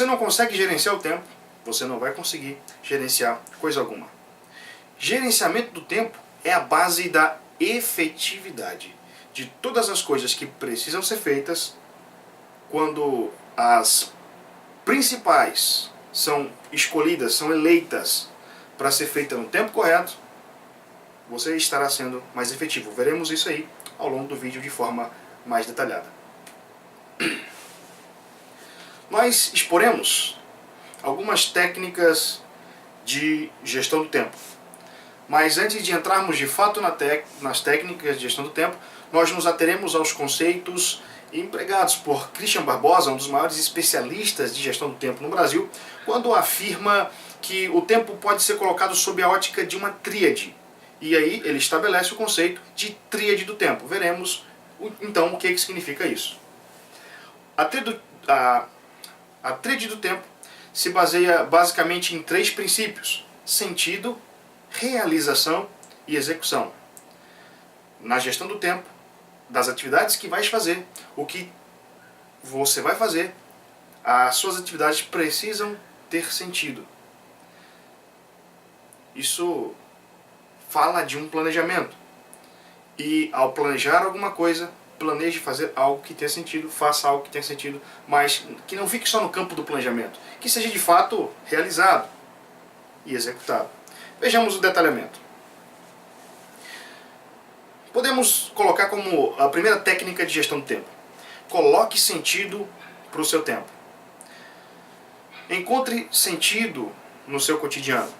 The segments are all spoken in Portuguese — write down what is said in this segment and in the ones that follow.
você não consegue gerenciar o tempo, você não vai conseguir gerenciar coisa alguma. Gerenciamento do tempo é a base da efetividade de todas as coisas que precisam ser feitas. Quando as principais são escolhidas, são eleitas para ser feita no tempo correto, você estará sendo mais efetivo. Veremos isso aí ao longo do vídeo de forma mais detalhada. Nós exporemos algumas técnicas de gestão do tempo. Mas antes de entrarmos de fato nas técnicas de gestão do tempo, nós nos ateremos aos conceitos empregados por Christian Barbosa, um dos maiores especialistas de gestão do tempo no Brasil, quando afirma que o tempo pode ser colocado sob a ótica de uma tríade. E aí ele estabelece o conceito de tríade do tempo. Veremos então o que significa isso. A tríade do tempo se baseia basicamente em 3 princípios: sentido, realização e execução. Na gestão do tempo, das atividades que vais fazer, o que você vai fazer, as suas atividades precisam ter sentido. Isso fala de um planejamento. E ao planejar alguma coisa, planeje fazer algo que tenha sentido, faça algo que tenha sentido, mas que não fique só no campo do planejamento, que seja de fato realizado e executado. Vejamos o detalhamento. Podemos colocar como a primeira técnica de gestão do tempo: coloque sentido para o seu tempo. Encontre sentido no seu cotidiano.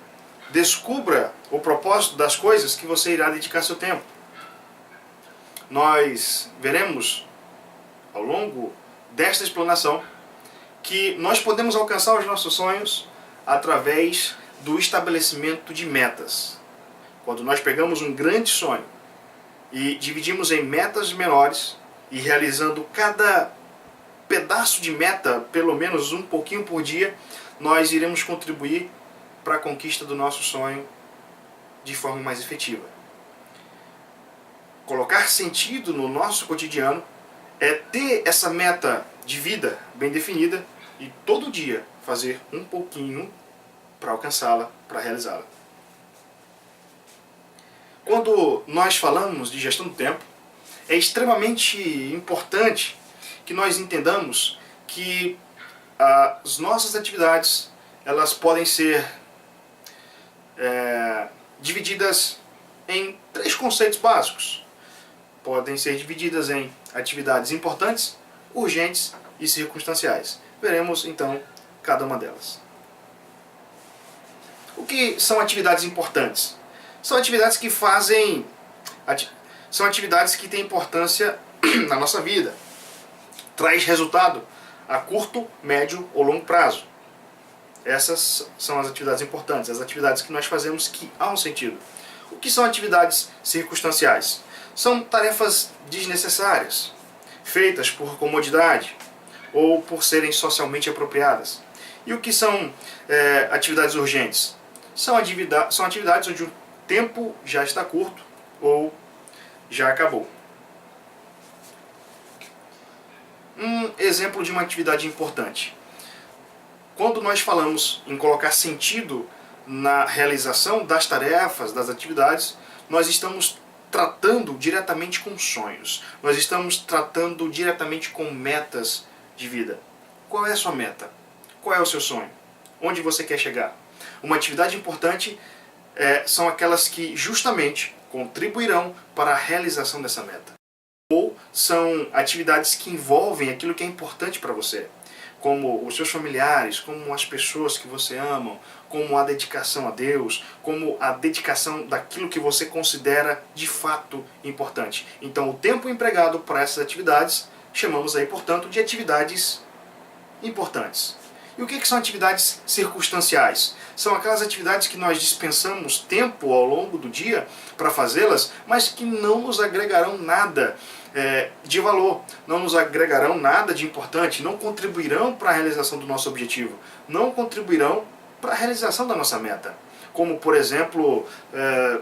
Descubra o propósito das coisas que você irá dedicar seu tempo. Nós veremos ao longo desta explanação que nós podemos alcançar os nossos sonhos através do estabelecimento de metas. Quando nós pegamos um grande sonho e dividimos em metas menores e realizando cada pedaço de meta, pelo menos um pouquinho por dia, nós iremos contribuir para a conquista do nosso sonho de forma mais efetiva. Colocar sentido no nosso cotidiano é ter essa meta de vida bem definida e todo dia fazer um pouquinho para alcançá-la, para realizá-la. Quando nós falamos de gestão do tempo, é extremamente importante que nós entendamos que as nossas atividades elas podem ser divididas em 3 conceitos básicos. Podem ser divididas em atividades importantes, urgentes e circunstanciais. Veremos então cada uma delas. O que são atividades importantes? São atividades que são atividades que têm importância na nossa vida. Traz resultado a curto, médio ou longo prazo. Essas são as atividades importantes, as atividades que nós fazemos que há um sentido. O que são atividades circunstanciais? São tarefas desnecessárias, feitas por comodidade ou por serem socialmente apropriadas. E o que são atividades urgentes? São atividades onde o tempo já está curto ou já acabou. Um exemplo de uma atividade importante. Quando nós falamos em colocar sentido na realização das tarefas, das atividades, nós estamos tratando diretamente com sonhos. Nós estamos tratando diretamente com metas de vida. Qual é a sua meta? Qual é o seu sonho? Onde você quer chegar? Uma atividade importante são aquelas que justamente contribuirão para a realização dessa meta. Ou são atividades que envolvem aquilo que é importante para você, como os seus familiares, como as pessoas que você ama, como a dedicação a Deus, como a dedicação daquilo que você considera de fato importante. Então o tempo empregado para essas atividades chamamos aí, portanto, de atividades importantes. E o que são atividades circunstanciais? São aquelas atividades que nós dispensamos tempo ao longo do dia para fazê-las, mas que não nos agregarão nada de valor, não nos agregarão nada de importante, não contribuirão para a realização do nosso objetivo, não contribuirão para a realização da nossa meta. Como, por exemplo,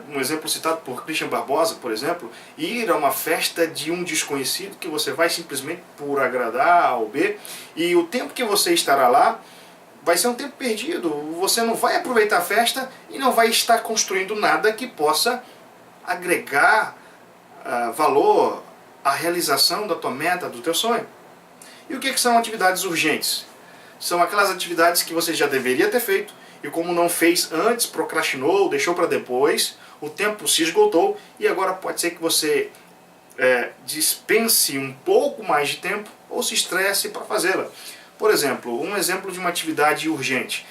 um exemplo citado por Christian Barbosa, por exemplo, ir a uma festa de um desconhecido que você vai simplesmente por agradar A ou B, e o tempo que você estará lá vai ser um tempo perdido. Você não vai aproveitar a festa e não vai estar construindo nada que possa agregar valor à realização da tua meta, do teu sonho. E o que são atividades urgentes? São aquelas atividades que você já deveria ter feito e como não fez antes, procrastinou, deixou para depois, o tempo se esgotou e agora pode ser que você dispense um pouco mais de tempo ou se estresse para fazê-la. Por exemplo, um exemplo de uma atividade urgente.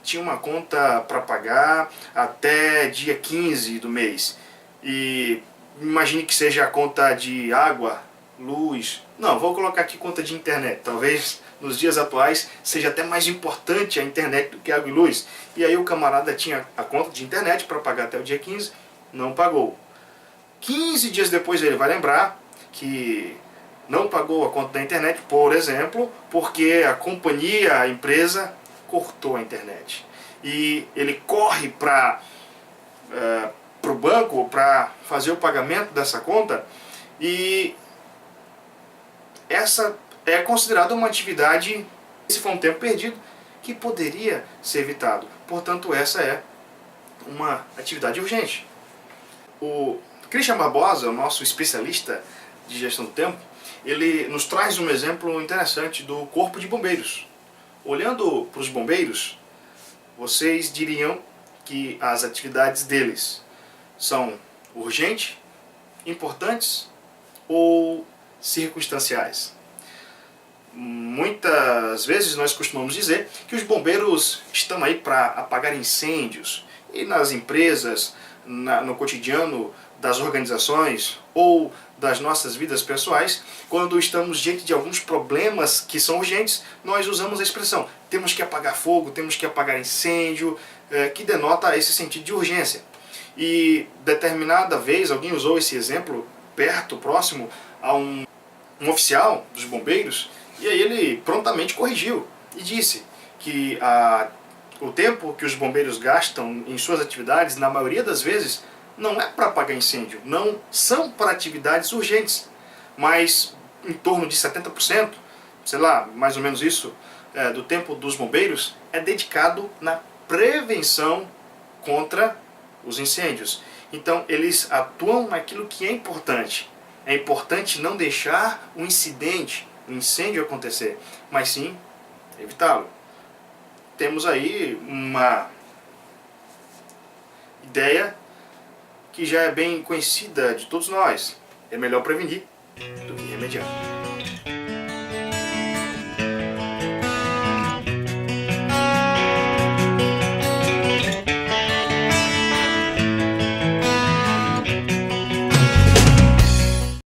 Tinha uma conta para pagar até dia 15 do mês. E imagine que seja a conta de água, luz. Não, vou colocar aqui conta de internet. Talvez nos dias atuais seja até mais importante a internet do que água e luz. E aí o camarada tinha a conta de internet para pagar até o dia 15, não pagou. 15 dias depois ele vai lembrar que não pagou a conta da internet, por exemplo, porque a companhia, a empresa, cortou a internet. E ele corre para o banco para fazer o pagamento dessa conta e essa é considerada uma atividade, se for um tempo perdido, que poderia ser evitado. Portanto, essa é uma atividade urgente. O Christian Barbosa, o nosso especialista de gestão do tempo, ele nos traz um exemplo interessante do Corpo de Bombeiros. Olhando para os bombeiros, vocês diriam que as atividades deles são urgentes, importantes ou circunstanciais? Muitas vezes nós costumamos dizer que os bombeiros estão aí para apagar incêndios e nas empresas, no cotidiano das organizações ou das nossas vidas pessoais, quando estamos diante de alguns problemas que são urgentes, nós usamos a expressão temos que apagar fogo, temos que apagar incêndio, que denota esse sentido de urgência. E determinada vez alguém usou esse exemplo próximo a um oficial dos bombeiros, e aí ele prontamente corrigiu e disse que o tempo que os bombeiros gastam em suas atividades, na maioria das vezes, não é para apagar incêndio, não são para atividades urgentes, mas em torno de 70%, sei lá, mais ou menos isso, do tempo dos bombeiros é dedicado na prevenção contra os incêndios. Então eles atuam naquilo que é importante. É importante não deixar um incidente, um incêndio acontecer, mas sim evitá-lo. Temos aí uma ideia que já é bem conhecida de todos nós. É melhor prevenir do que remediar.